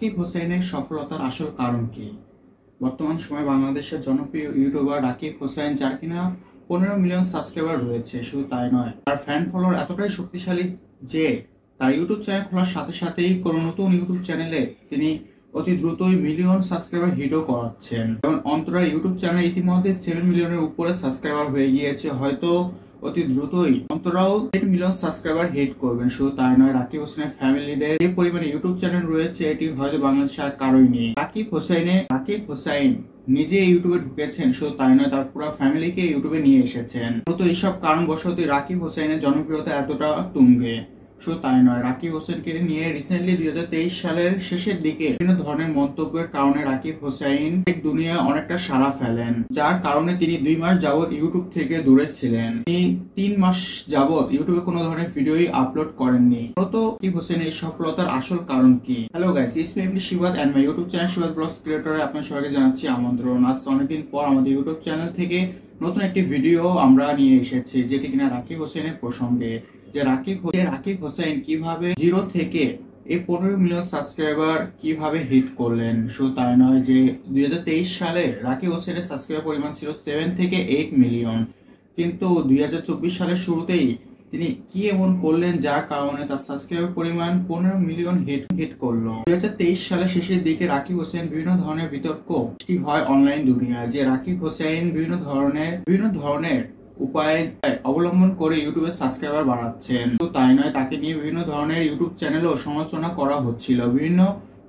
রাকিব হোসেনের সফলতার আসল কারণ কি? বর্তমান সময়ে বাংলাদেশের জনপ্রিয় ইউটিউবার রাকিব হোসেন, যার কিনা 15 মিলিয়ন সাবস্ক্রাইবার রয়েছে। শুধু তাই নয়, তার ফ্যান ফলোয়ার এতটাই শক্তিশালী যে তার ইউটিউব চ্যানেল খোলার সাথে সাথেই কোনো নতুন ইউটিউব চ্যানেলে তিনি অতি দ্রুতই মিলিয়ন সাবস্ক্রাইবার হিটও করাচ্ছেন। যেমন অন্তরা ইউটিউব চ্যানেল ইতিমধ্যে 7 মিলিয়নের উপরে সাবস্ক্রাইবার হয়ে গিয়েছে। হয়তো অতি দ্রুতই অন্তরাও 8 মিলিয়ন সাবস্ক্রাইবার হিট করবেন। শুধু তাই নয়, রাকিব হোসেনের ফ্যামিলিদের যে পরিমাণে ইউটিউব চ্যানেল রয়েছে এটি হয়তো বাংলাদেশে আর কারোই নেই। রাকিব হোসেন নিজে ইউটিউবে ঢুকেছেন, শুধু তাই নয় তার পুরো ফ্যামিলিকে ইউটিউবে নিয়ে এসেছেন। মূলত এইসব কারণবশতই রাকিব হোসেনের জনপ্রিয়তা এতটা তুঙ্গে। শুধু তাই নয়, রাকিব হোসেনকে নিয়ে রিসেন্টলি 2023 সালের শেষের দিকে বিভিন্ন ধরনের মন্তব্যের কারণে রাকিব হোসেন দুনিয়া অনেকটা সাড়া ফেলেন, যার কারণে তিনি 2 মাস যাবৎ ইউটিউব থেকে দূরে ছিলেন। তিনি 3 মাস যাবৎ ইউটিউবে কোনো ধরনের ভিডিওই আপলোড করেননি। মূলত রাকিব হোসেনের এই সফলতার আসল কারণ কি? Hello guys, it's me MD Shibad and my YouTube channel Shibad vlogs ক্রিয়েটরে আপনাদের সবাইকে জানাচ্ছি আমন্ত্রণ। আজ অনেকদিন পর আমাদের ইউটিউব চ্যানেল থেকে নতুন একটি ভিডিও আমরা নিয়ে এসেছি, যেটি কিনা রাকিব হোসেনের প্রসঙ্গে। যে রাকিব হোসেন কিভাবে 0 থেকে এই 15 মিলিয়ন সাবস্ক্রাইবার কিভাবে হিট করলেন। শুধু তাই নয়, যে 2023 সালে রাকিব হোসেনের সাবস্ক্রাইবার পরিমাণ ছিল 7 থেকে 8 মিলিয়ন, কিন্তু 2024 সালের শুরুতেই তিনি কি এমন করলেন যার কারণে তার সাবস্ক্রাইবার পরিমাণ 15 মিলিয়ন হিট করলো। 2023 সালের শেষের দিকে রাকিব হোসেন বিভিন্ন ধরনের বিতর্ক সৃষ্টি হয় অনলাইন দুনিয়ায়, যে রাকিব হোসেন বিভিন্ন ধরনের উপায় অবলম্বন করে ইউটিউবে সাবস্ক্রাইবার বাড়াচ্ছেন। তো তাই নয়, তাকে নিয়ে বিভিন্ন ধরনের ইউটিউব চ্যানেলও সমালোচনা করা হচ্ছিল। বিভিন্ন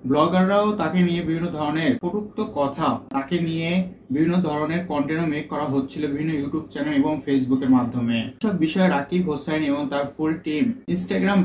ব্লগাররাও তাকে নিয়ে বিভিন্ন ধরনের কটূক্ত কথা, তাকে নিয়ে বিভিন্ন ধরনের কন্টেন্ট মেক করা হচ্ছিল বিভিন্ন ইউটিউব চ্যানেল এবং ফেসবুকের মাধ্যমে। সব বিষয়ে রাকিব হোসেন এবং তার ফুল টিম ইনস্টাগ্রাম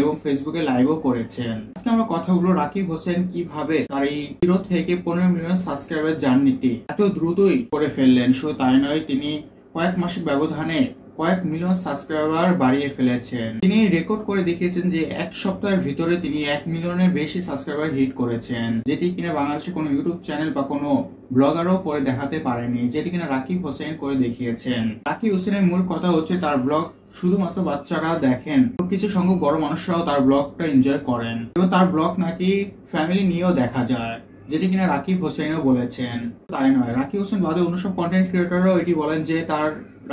এবং ফেসবুকে লাইভও করেছেন। আজকে আমরা কথা বলবো রাকিব হোসেন কিভাবে তার এই 0 থেকে 15 মিলিয়ন সাবস্ক্রাইবার জার্নিটি এত দ্রুতই করে ফেললেন। শুধু তাই নয়, তিনি কয়েক মাসের ব্যবধানে কয়েক মিলিয়ন সাবস্ক্রাইবার বাড়িয়ে ফেলেছেন। তিনি রেকর্ড করে দেখিয়েছেন যে 1 সপ্তাহের ভিতরে তিনি 1 মিলিয়নের বেশি সাবস্ক্রাইবার হিট করেছেন, যেটি কিনা বাংলাদেশে কোনো ইউটিউব চ্যানেল বা কোনো ব্লগারও করে দেখাতে পারেনি, যেটি কিনা রাকিব হোসেন করে দেখিয়েছেন। রাকিব হোসেনের মূল কথা হচ্ছে তার ব্লগ শুধুমাত্র বাচ্চারা দেখেন, কিছু সংখ্যক বড় মানুষরাও তার ব্লগটা এনজয় করেন এবং তার ব্লগ নাকি ফ্যামিলি নিয়েও দেখা যায়, যেটি কিনা রাকিব হোসেনও বলেছেন। তাই নয়, রাকিব হোসেন বাদে অন্য সব কন্টেন্ট ক্রিয়েটররাও এটি বলেন যে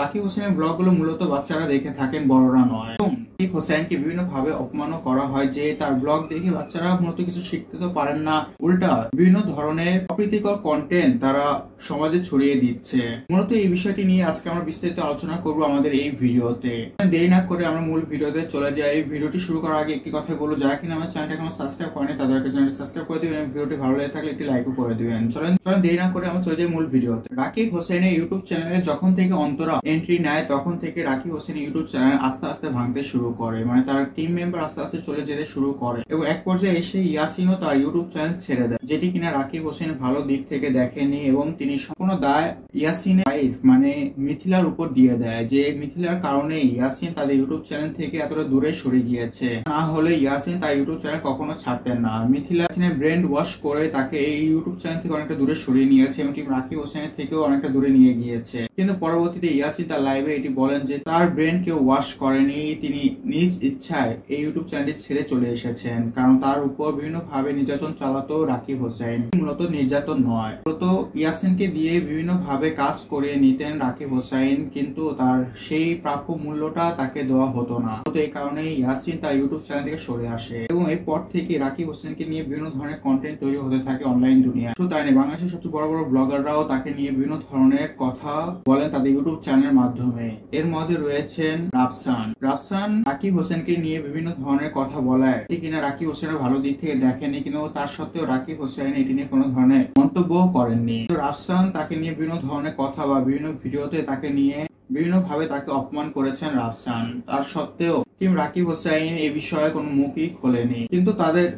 রাকিব হোসেনের ব্লগগুলো মূলত বাচ্চারা দেখে থাকেন, বড়রা নয়। রাকিব হোসেনকে বিভিন্ন ভাবে অপমানও করা হয়, যে তার ব্লগ দেখে বাচ্চারা মূলত কিছু শিখতে তো পারেন না, উল্টা বিভিন্ন ধরনের অপ্রীতিকর কন্টেন্ট তারা সমাজে ছড়িয়ে দিচ্ছে। মূলত এই বিষয়টি নিয়ে আজকে আমরা বিস্তারিত আলোচনা করব আমাদের এই ভিডিওতে। দেরি না করে আমরা মূল ভিডিওতে চলে যাই। এই ভিডিওটি শুরু করার আগে একটি কথা বলবো, যারা কিনা আমার চ্যানেলটা এখনো সাবস্ক্রাইব করেনি তাদেরকে চ্যানেলটি সাবস্ক্রাইব করে দিবেন। ভিডিওটি ভালো লেগে থাকলে একটি লাইকও করে দিবেন। চলেন দেরি না করে আমরা চলে যাই মূল ভিডিওতে। রাকিব হোসেনের ইউটিউব চ্যানেলে যখন থেকে অন্তরা এন্ট্রি নেয়, তখন থেকে রাকিব হোসেনের ইউটিউব চ্যানেল আস্তে আস্তে ভাঙতে শুরু করে, মানে তার টিম মেম্বার আস্তে আস্তে চলে যেতে শুরু করে এবং এক পর্যায়ে এসে ইয়াসিনও তার ইউটিউব চ্যানেল ছেড়ে দেয়, যেটি কিনা রাকিব হোসেন ভালো দিক থেকে দেখেনি এবং তিনি সম্পূর্ণ দায় ইয়াসিনের ওয়াইফ মানে মিথিলার উপর দিয়ে দেয়, যে মিথিলার কারণে ইয়াসিন তাদের ইউটিউব চ্যানেল থেকে এতটা দূরে সরে গিয়েছে। না হলে ইয়াসিন তার ইউটিউব চ্যানেল কখনো ছাড়তেন না। মিথিলা ব্রেন ওয়াশ করে তাকে এই ইউটিউব চ্যানেল থেকে অনেকটা দূরে সরিয়ে নিয়েছে এবং টিম রাকিব হোসেনের থেকেও অনেকটা দূরে নিয়ে গিয়েছে। কিন্তু পরবর্তীতে ইয়াসিন তার লাইভে এটি বলেন যে তার ব্রেন কেউ ওয়াশ করেনি, তিনি নিজ ইচ্ছায় এই ইউটিউব চ্যানেলটি ছেড়ে চলে এসেছেন, কারণ তার উপর বিভিন্ন ভাবে নির্যাতন চালাতো রাকিব হোসেন। মূলত নির্যাতন নয়, মূলত ইয়াসিনকে দিয়ে বিভিন্ন ভাবে কাজ করিয়ে নিতেন রাকিব হোসেন, কিন্তু তার সেই প্রাপ্য মূল্যটা তাকে দেওয়া হতো না। তো এই কারণে ইয়াসিন তার ইউটিউব চ্যানেল থেকে সরে আসে এবং এরপর থেকে রাকিব হোসেনকে নিয়ে বিভিন্ন ধরনের কন্টেন্ট তৈরি হতে থাকে অনলাইন দুনিয়া। তো তাই না, বাংলাদেশের সবচেয়ে বড় বড় ব্লগাররাও তাকে নিয়ে বিভিন্ন ধরনের কথা বলেন তাদের ইউটিউব চ্যানেলের মাধ্যমে। এর মধ্যে রয়েছেন রাফসান রাকিব হোসেনকে নিয়ে বিভিন্ন ধরনের কথা বলায়, এটি কিনা রাকিব হোসেনের ভালো দিক থেকে দেখেনি, কিন্তু তার সত্ত্বেও রাকিব হোসেন এটি নিয়ে কোনো ধরনের মন্তব্য করেননি। তো রাফসান তাকে নিয়ে বিভিন্ন ধরনের কথা বা বিভিন্ন ভিডিওতে তাকে নিয়ে বিভিন্ন ভাবে তাকে অপমান করেছেন রাফসান। তার সত্ত্বেও টিম রাকিব হোসেন এই বিষয়ে কোনো মুখই খোলেনি, কিন্তু তাদের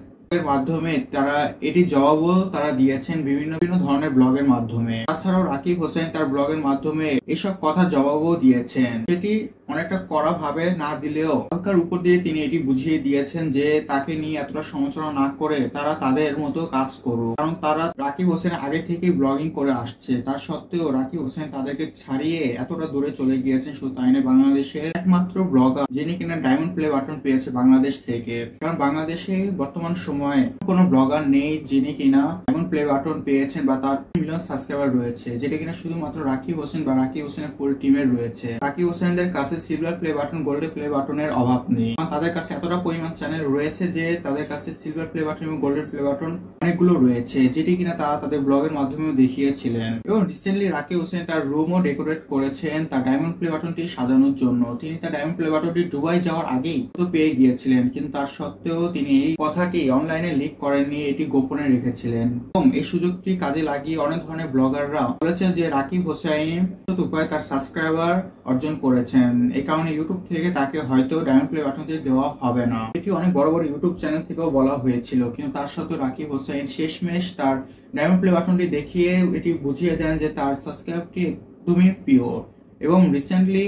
মাধ্যমে তারা এটি জবাবও তারা দিয়েছেন বিভিন্ন ধরনের ব্লগের মাধ্যমে। তাছাড়াও রাকিব হোসেন তার ব্লগের মাধ্যমে এসব কথা জবাবও দিয়েছেন, সেটি অনেকটা কড়া ভাবে না দিলেও হালকার উপর দিয়ে তিনি এটি বুঝিয়ে দিয়েছেন যে তাকে নিয়ে এতটা সমালোচনা না করে তারা তাদের মতো কাজ করুক, কারণ তারা রাকিব হোসেন আগে থেকে ব্লগিং করে আসছে। তার সত্ত্বেও রাকিব হোসেন তাদেরকে ছাড়িয়ে এতটা দূরে চলে গিয়েছেন। শুধু তাই না, বাংলাদেশের একমাত্র ব্লগার যিনি কিনা ডায়মন্ড প্লে বাটন পেয়েছে বাংলাদেশ থেকে, কারণ বাংলাদেশে বর্তমান সময় সময় কোনো ব্লগার নেই যিনি কিনা এমন প্লে বাটন পেয়েছেন বা তার মিলিয়ন সাবস্ক্রাইবার রয়েছে, যেটা কিনা শুধুমাত্র রাকিব হোসেন বা রাকিব হোসেনের ফুল টিমের রয়েছে। রাকিব হোসেনদের কাছে silver play button, golden play বাটনের অভাব নেই। তাদের কাছে এতটা পরিমাণ চ্যানেল রয়েছে যে তাদের কাছে সিলভার প্লে বাটন এবং গোল্ডেন প্লে বাটন অনেকগুলো রয়েছে, যেটি কিনা তারা তাদের ব্লগের মাধ্যমেও দেখিয়েছিলেন। এবং রিসেন্টলি রাকিব হোসেন তার রুমও ডেকোরেট করেছেন তার ডায়মন্ড প্লে বাটনটি সাজানোর জন্য। তিনি তার ডায়মন্ড প্লে বাটনটি দুবাই যাওয়ার আগেই তো পেয়ে গিয়েছিলেন, কিন্তু তার সত্ত্বেও তিনি এই কথাটি অনলাইনে লিক করেননি, এটি গোপনে রেখেছিলেন। এবং এই সুযোগটি কাজে লাগিয়ে অনেক ধরনের ব্লগাররা বলেছেন যে রাকিব হোসেন উপায়ে তার সাবস্ক্রাইবার অর্জন করেছেন, এই কারণে ইউটিউব থেকে তাকে হয়তো ডায়মন্ড প্লে বাটনটি দেওয়া হবে না। এটি অনেক বড় বড় ইউটিউব চ্যানেল থেকেও বলা হয়েছিল, কিন্তু তার সত্ত্বেও রাকিব হোসেন শেষমেশ তার ডায়মন্ড প্লে বাটনটি দেখিয়ে এটি বুঝিয়ে দেন যে তার সাবস্ক্রাইবটি একদমই পিওর। এবং রিসেন্টলি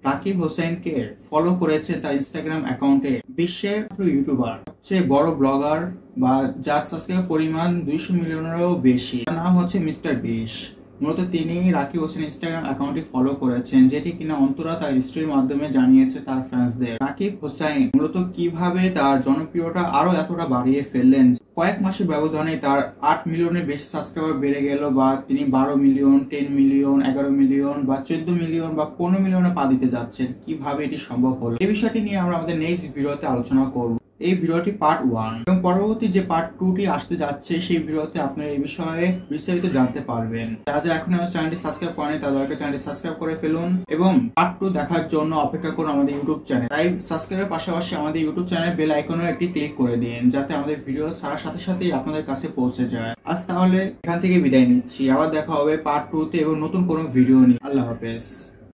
রাকিব হোসেনকে ফলো করেছে তার ইনস্টাগ্রাম অ্যাকাউন্টে বিশ্বের ইউটিউবার, সবচেয়ে বড় ব্লগার বা যার সাবস্ক্রাইব পরিমাণ 200 মিলিয়নেরও বেশি, তার নাম হচ্ছে মিস্টার বিশ। মূলত তিনি রাকিব হোসেন ইনস্টাগ্রাম অ্যাকাউন্টটি ফলো করেছেন, যেটি কিনা অন্তরা তার স্ত্রীর মাধ্যমে জানিয়েছে তার ফ্যান্সদের। রাকিব হোসেন মূলত কিভাবে তার জনপ্রিয়তা আরো এতটা বাড়িয়ে ফেললেন, কয়েক মাসের ব্যবধানে তার 8 মিলিয়নের বেশি সাবস্ক্রাইবার বেড়ে গেল, বা তিনি 12 মিলিয়ন, 10 মিলিয়ন, 11 মিলিয়ন বা 14 মিলিয়ন বা 15 মিলিয়নে পা দিতে যাচ্ছেন। কিভাবে এটি সম্ভব হলো, এই বিষয়টি নিয়ে আমরা আমাদের নেক্সট ভিডিওতে আলোচনা করব। এই ভিডিওটি পার্ট 1 এবং পরবর্তী যে পার্ট 2টি আসতে যাচ্ছে সেই ভিডিওতে আপনারা এই বিষয়ে বিস্তারিত জানতে পারবেন। যারা এখন আমার চ্যানেলটি সাবস্ক্রাইব করেন তাদেরকে চ্যানেলটি সাবস্ক্রাইব করে ফেলুন এবং পার্ট 2 দেখার জন্য অপেক্ষা করুন আমাদের ইউটিউব চ্যানেল। তাই সাবস্ক্রাইবের পাশাপাশি আমাদের ইউটিউব চ্যানেল বেল আইকনেও একটি ক্লিক করে দিন, যাতে আমাদের ভিডিও ছাড়ার সাথে সাথেই আপনাদের কাছে পৌঁছে যায়। আজ তাহলে এখান থেকে বিদায় নিচ্ছি, আবার দেখা হবে পার্ট 2তে এবং নতুন কোনো ভিডিও নিয়ে। আল্লাহ হাফেজ।